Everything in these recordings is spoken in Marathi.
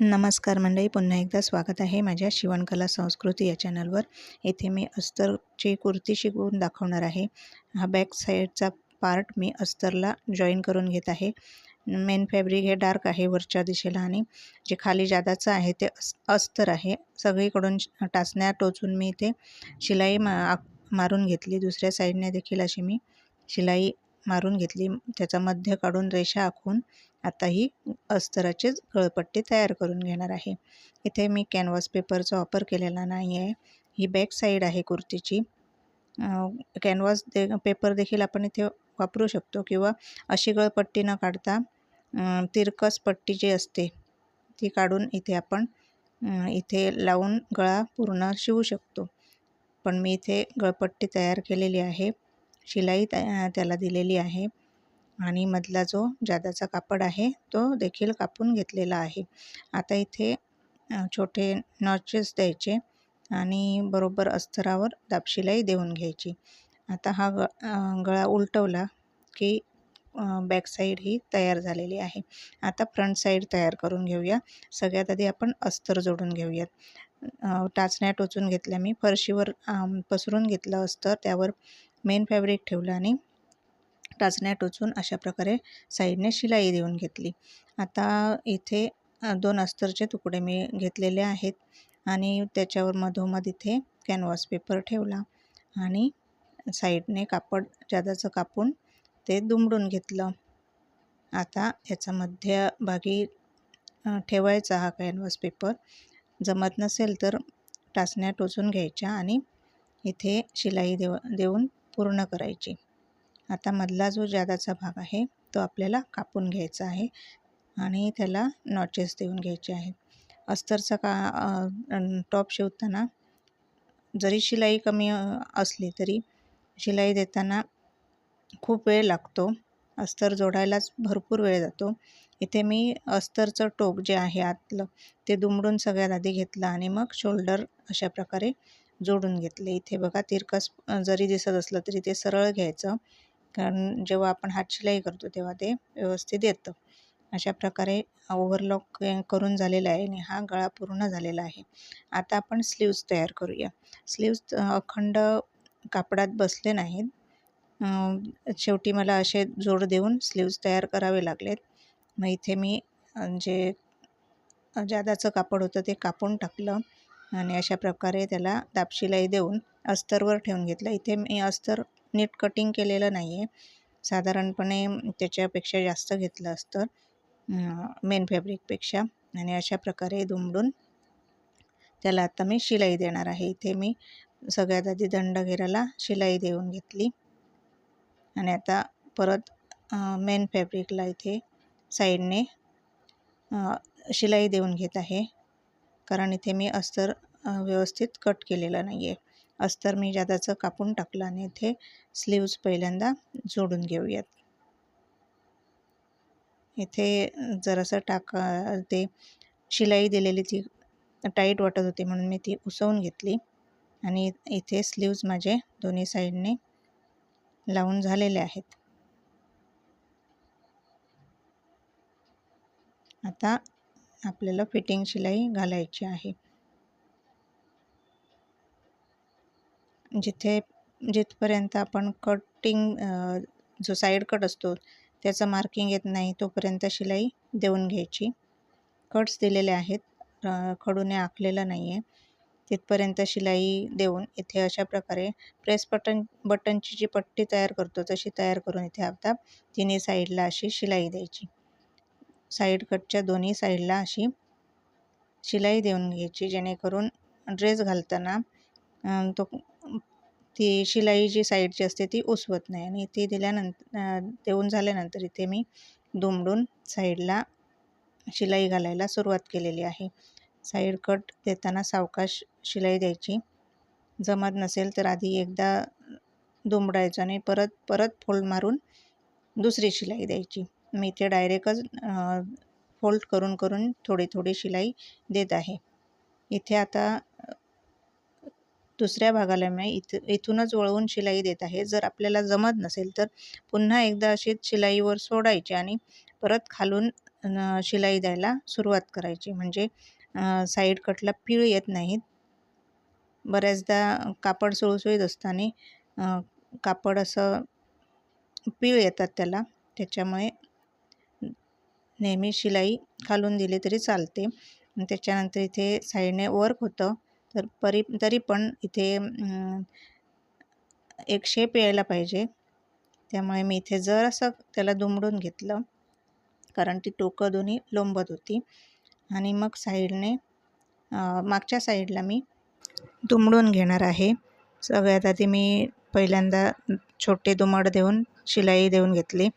नमस्कार मंडळी, पुन्हा एकदा स्वागत आहे माझ्या शिवणकला संस्कृती या चॅनलवर. येथे मी अस्तरची कुर्ती शिवून दाखवणार आहे. हा बॅक साईडचा पार्ट मी अस्तरला जॉईन करून घेत आहे. मेन फॅब्रिक हे डार्क आहे वरच्या दिशेला आणि जे खाली जादाचं आहे ते अस्तर आहे. सगळीकडून टाचण्या टोचून मी इथे शिलाई मारून घेतली. दुसऱ्या साईडने देखील अशी मी शिलाई मारून घेतली. त्याचा मध्य काढून रेषा आखून आता ही अस्तराची गळपट्टी तयार करून घेणार आहे. इथे मी कॅनव्हास पेपरचा वापर केलेला नाही आहे. ही बॅक साईड आहे कुर्तीची. कॅनव्हास पेपर देखील आपण इथे वापरू शकतो किंवा अशी गळपट्टी न काढता तिरकस पट्टी जी असते ती काढून इथे आपण इथे लावून गळा पूर्ण शिवू शकतो. पण मी इथे गळपट्टी तयार केलेली आहे, शिलाई त्याला दिलेली आहे आणि मधला जो जादाचा कापड आहे तो देखील कापून घेतलेला आहे. आता इथे छोटे नॉचेस द्यायचे आणि बरोबर अस्तरावर दाबशिलाई देऊन घ्यायची. आता हा गळा उलटवला की बॅक साईड ही तयार झालेली आहे. आता फ्रंट साईड तयार करून घेऊया. सगळ्यात आधी आपण अस्तर जोडून घेऊयात. टाचण्या टोचून घेतल्या मी, फरशीवर पसरून घेतलं अस्तर, त्यावर मेन फॅब्रिक ठेवलं आणि टाचण्या टोचून अशा प्रकारे साईडने शिलाई देऊन घेतली. आता इथे 2 अस्तरचे तुकडे मी घेतलेले आहेत आणि त्याच्यावर मधोमध इथे कॅनव्हास पेपर ठेवला आणि साईडने कापड जादाचं कापून ते दुमडून घेतलं. आता याचा मध्यभागी ठेवायचा हा कॅनव्हास पेपर. जमत नसेल तर टाचण्या टोचून घ्यायच्या आणि इथे शिलाई देऊन पूर्ण करायची. आता मधला जो जादाचा भाग आहे तो आपल्याला कापून घ्यायचा आहे आणि त्याला नॉचेस देऊन घ्यायचे आहेत. अस्तरचा टॉप शिवताना जरी शिलाई कमी असली तरी शिलाई देताना खूप वेळ लागतो. अस्तर जोडायलाच भरपूर वेळ जातो. इथे मी अस्तरचं टोक जे आहे आतलं ते दुमडून सगळ्यात आधी घेतलं आणि मग शोल्डर अशा प्रकारे जोडून घेतले. इथे बघा, तिरकस जरी दिसत असलं तरी ते सरळ घ्यायचं, कारण जेव्हा आपण हात शिलाई करतो तेव्हा ते व्यवस्थित येतं. अशा प्रकारे ओव्हरलॉक करून झालेला आहे आणि हा गळा पूर्ण झालेला आहे. आता आपण स्लीव्ज तयार करूया. स्लीव्ज अखंड कापडात बसले नाहीत. शेवटी मला असे जोड देऊन स्लीव्ज तयार करावे लागलेत. मग इथे मी जे जादाचं कापड होतं ते कापून टाकलं आणि अशा प्रकारे त्याला दाबशिलाई देऊन अस्तरवर ठेवून घेतलं. इथे मी अस्तर नीट कटिंग केलेलं नाही आहे. साधारणपणे त्याच्यापेक्षा जास्त घेतलं असतं मेन फॅब्रिकपेक्षा आणि अशा प्रकारे दुमडून त्याला आता मी शिलाई देणार आहे. इथे मी सगळ्यात आधी दंडघेराला शिलाई देऊन घेतली आणि आता परत मेन फॅब्रिकला इथे साईडने शिलाई देऊन घेत आहे, कारण इथे मी अस्तर व्यवस्थित कट केलेलं नाही आहे. अस्तर मी जादाचं कापून टाकलं आणि इथे स्लीव्ज पहिल्यांदा जोडून घेऊयात. इथे जरासं ते शिलाई दिलेली ती टाईट वाटत होती म्हणून मी ती उसवून घेतली आणि इथे स्लीव्ज माझे दोन्ही साईडने लावून झालेले आहेत. आता आपल्याला फिटिंग शिलाई घालायची आहे. जिथपर्यंत आपण कटिंग जो साईड कट असतो त्याचं मार्किंग येत नाही तोपर्यंत शिलाई देऊन घ्यायची. कट्स दिलेले आहेत, खडूने आखलेलं नाही आहे. तिथपर्यंत शिलाई देऊन इथे अशा प्रकारे प्रेस बटनची जी पट्टी तयार करतो तशी तयार करून इथे आता तिन्ही साईडला अशी शिलाई द्यायची. साईड कटच्या दोन्ही साईडला अशी शिलाई देऊन घ्यायची, जेणेकरून ड्रेस घालताना ती शिलाई जी साईडची असते ती उसवत नाही. आणि ती देऊन झाल्यानंतर इथे मी दुमडून साईडला शिलाई घालायला सुरुवात केलेली आहे. साईड कट देताना सावकाश शिलाई द्यायची. जमत नसेल तर आधी एकदा दुमडायचं आणि परत फोल्ड मारून दुसरी शिलाई द्यायची. मी इथे डायरेक्टच फोल्ड करून थोडी शिलाई देत आहे. इथे आता दुसऱ्या भागाला मी इथूनच वळवून शिलाई देत आहे. जर आपल्याला जमत नसेल तर पुन्हा एकदा अशीच शिलाईवर सोडायची आणि परत खालून शिलाई द्यायला सुरुवात करायची, म्हणजे साईड कटला पीळ येत नाहीत. बऱ्याचदा कापड सुळसुळीत असताना कापड असं पीळ येतात त्याला, त्याच्यामुळे नेहमी शिलाई खालून दिली तरी चालते. त्याच्यानंतर इथे साईडने वर्क होतं, तर तरी पण इथे एक शेप यायला पाहिजे, त्यामुळे मी इथे जरासं त्याला दुमडून घेतलं, कारण ती टोकं दोन्ही लोंबत होती. आणि मग साईडने मागच्या साईडला मी दुमडून घेणार आहे. सगळ्यात आधी मी पहिल्यांदा छोटे दुमड देऊन शिलाई देऊन घेतली.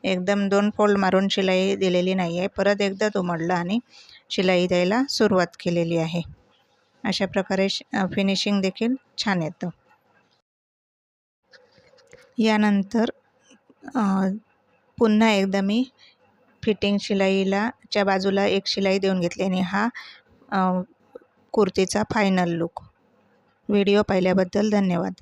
एकदम 2 फोल्ड मारून शिलाई दिलेली नाही आहे. परत एकदा दुमडलं आणि शिलाई द्यायला सुरुवात केलेली आहे. अशा प्रकारे फिनिशिंग देखील छान येतं. यानंतर पुन्हा एकदा मी फिटिंग शिलाईला च्या बाजूला एक शिलाई देऊन घेतली आणि हा कुर्तीचा फायनल लूक. व्हिडिओ पाहिल्याबद्दल धन्यवाद.